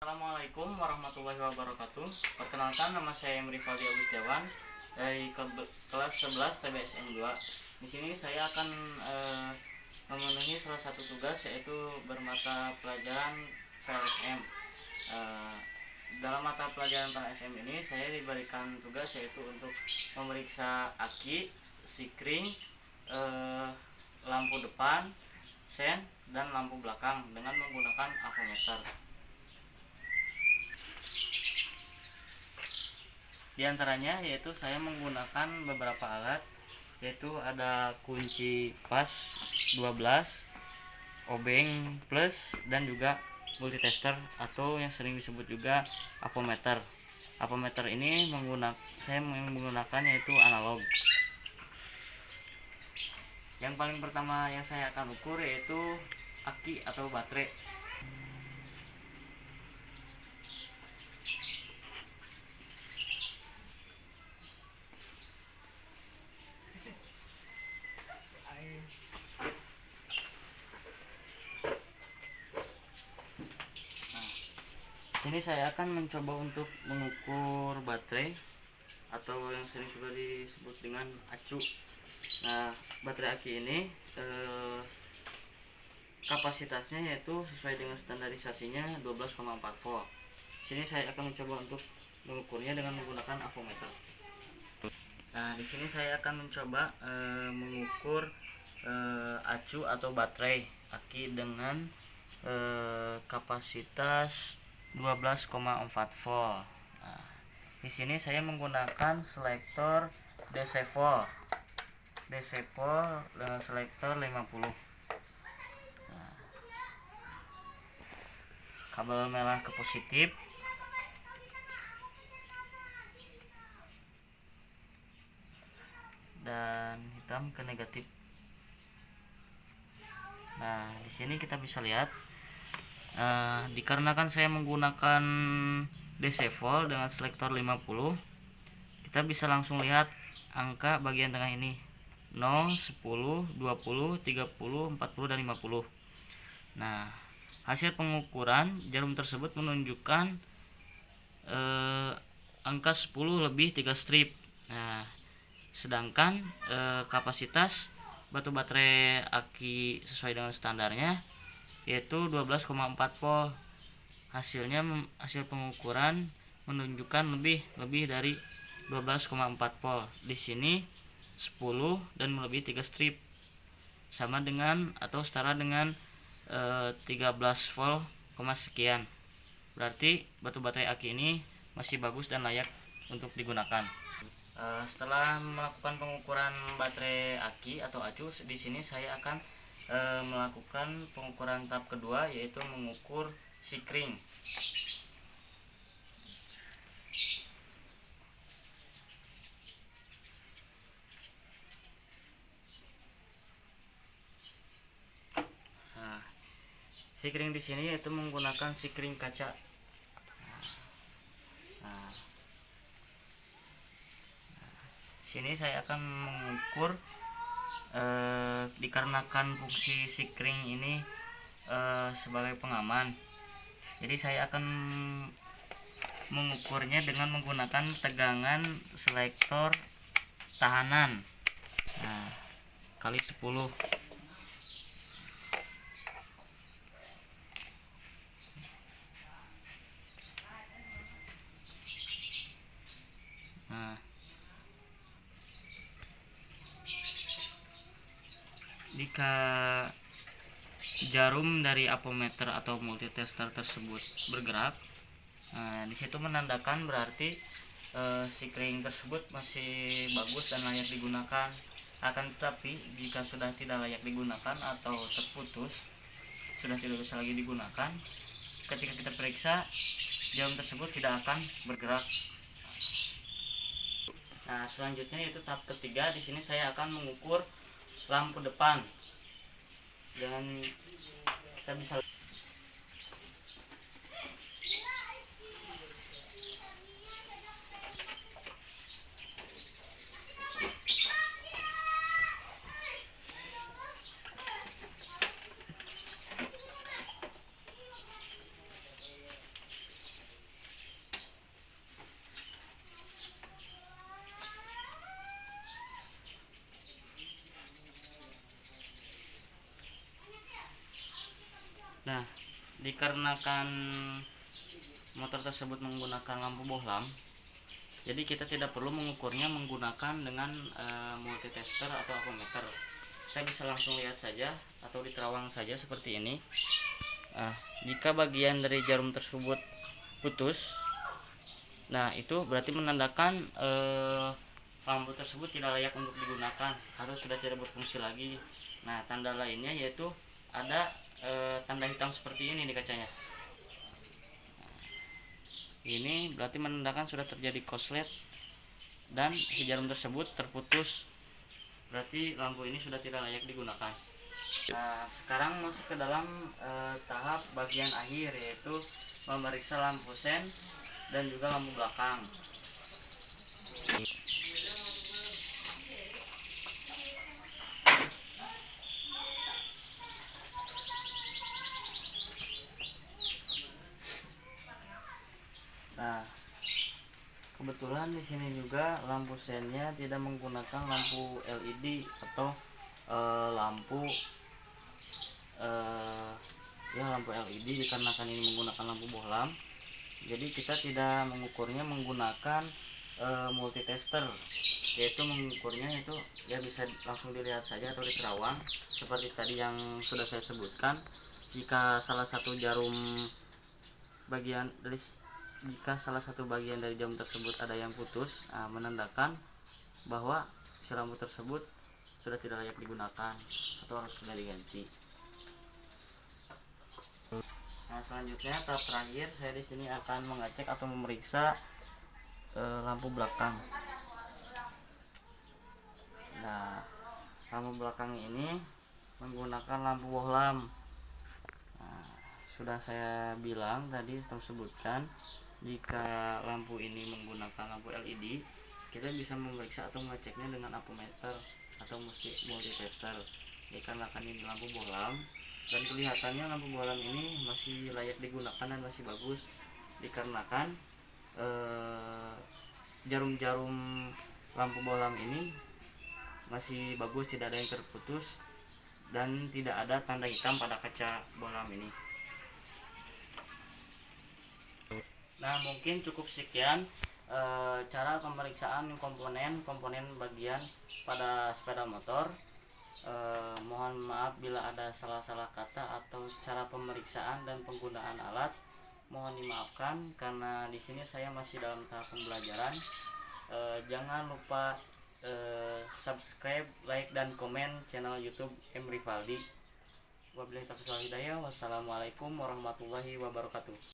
Assalamualaikum warahmatullahi wabarakatuh. Perkenalkan, nama saya Rivaldi Agustiawan dari kelas 11 TBSM 2. Di sini saya akan memenuhi salah satu tugas, yaitu bermata pelajaran PLSM. Dalam mata pelajaran PLSM ini saya diberikan tugas yaitu untuk memeriksa aki, sikring, lampu depan, sen, dan lampu belakang dengan menggunakan avometer. Di antaranya yaitu saya menggunakan beberapa alat, yaitu ada kunci pas 12, obeng plus, dan juga multitester atau yang sering disebut juga avometer. Avometer ini saya menggunakan yaitu analog. Yang paling pertama yang saya akan ukur yaitu aki atau baterai. Sini saya akan mencoba untuk mengukur baterai atau yang sering sudah disebut dengan acu. Nah, baterai aki ini kapasitasnya yaitu sesuai dengan standarisasinya 12,4 volt. Sini saya akan mencoba untuk mengukurnya dengan menggunakan avometer. Nah, di sini saya akan mencoba mengukur acu atau baterai aki dengan kapasitas 12,4 volt. Nah, di sini saya menggunakan selektor DC volt dengan selektor 50. Nah, kabel merah ke positif, dan hitam ke negatif. Nah, di sini kita bisa lihat dikarenakan saya menggunakan DC volt dengan selektor 50, kita bisa langsung lihat angka bagian tengah ini 0, 10, 20, 30, 40, dan 50. Nah, hasil pengukuran jarum tersebut menunjukkan angka 10 lebih 3 strip. Nah, sedangkan kapasitas batu baterai aki sesuai dengan standarnya yaitu 12,4 volt. Hasil pengukuran menunjukkan lebih dari 12,4 volt. Di sini 10 dan melebihi 3 strip, sama dengan atau setara dengan 13 volt, sekian. Berarti batu baterai aki ini masih bagus dan layak untuk digunakan. Setelah melakukan pengukuran baterai aki atau acu, di sini saya akan melakukan pengukuran tahap kedua, yaitu mengukur sikring. Nah, sikring di sini yaitu menggunakan sikring kaca. Nah, sini saya akan mengukur dikarenakan fungsi sikring ini sebagai pengaman, jadi saya akan mengukurnya dengan menggunakan tegangan selektor tahanan kali 10. Nah, jika jarum dari avometer atau multitester tersebut bergerak, disitu menandakan berarti sikring tersebut masih bagus dan layak digunakan. Akan tetapi jika sudah tidak layak digunakan atau terputus, sudah tidak bisa lagi digunakan, ketika kita periksa jarum tersebut tidak akan bergerak. Nah, selanjutnya yaitu tahap ketiga. Di sini saya akan mengukur lampu depan. Dengan kita bisa dikarenakan motor tersebut menggunakan lampu bohlam, jadi kita tidak perlu mengukurnya menggunakan dengan multitester atau apometer. Kita bisa langsung lihat saja atau diterawang saja seperti ini. Jika bagian dari jarum tersebut putus, nah itu berarti menandakan lampu tersebut tidak layak untuk digunakan atau sudah tidak berfungsi lagi. Nah, tanda lainnya yaitu ada tanda hitam seperti ini di kacanya. Ini berarti menandakan sudah terjadi korslet dan si jarum tersebut terputus, berarti lampu ini sudah tidak layak digunakan. Nah, sekarang masuk ke dalam tahap bagian akhir, yaitu memeriksa lampu sen dan juga lampu belakang. Nah, kebetulan di sini juga lampu sennya tidak menggunakan lampu LED atau lampu lampu LED, dikarenakan ini menggunakan lampu bohlam. Jadi kita tidak mengukurnya menggunakan multitester, yaitu mengukurnya itu ya bisa langsung dilihat saja atau diterawang seperti tadi yang sudah saya sebutkan. Jika salah satu bagian dari jarum tersebut ada yang putus, menandakan bahwa si lampu tersebut sudah tidak layak digunakan atau harus sudah diganti. Nah, selanjutnya tahap terakhir, saya di sini akan mengecek atau memeriksa lampu belakang. Nah, lampu belakang ini menggunakan lampu bohlam. Nah, sudah saya bilang tadi, saya sebutkan, jika lampu ini menggunakan lampu LED, kita bisa memeriksa atau mengeceknya dengan apometer atau multitester. Dikarenakan ini lampu bohlam dan kelihatannya lampu bohlam ini masih layak digunakan dan masih bagus, dikarenakan jarum-jarum lampu bohlam ini masih bagus, tidak ada yang terputus dan tidak ada tanda hitam pada kaca bohlam ini. Nah, mungkin cukup sekian cara pemeriksaan komponen bagian pada sepeda motor. Mohon maaf bila ada salah-salah kata atau cara pemeriksaan dan penggunaan alat, mohon dimaafkan karena di sini saya masih dalam tahap pembelajaran. Jangan lupa subscribe, like dan komen channel YouTube M Rivaldi. Wabillahi taufiq wal hidayah. Wassalamualaikum warahmatullahi wabarakatuh.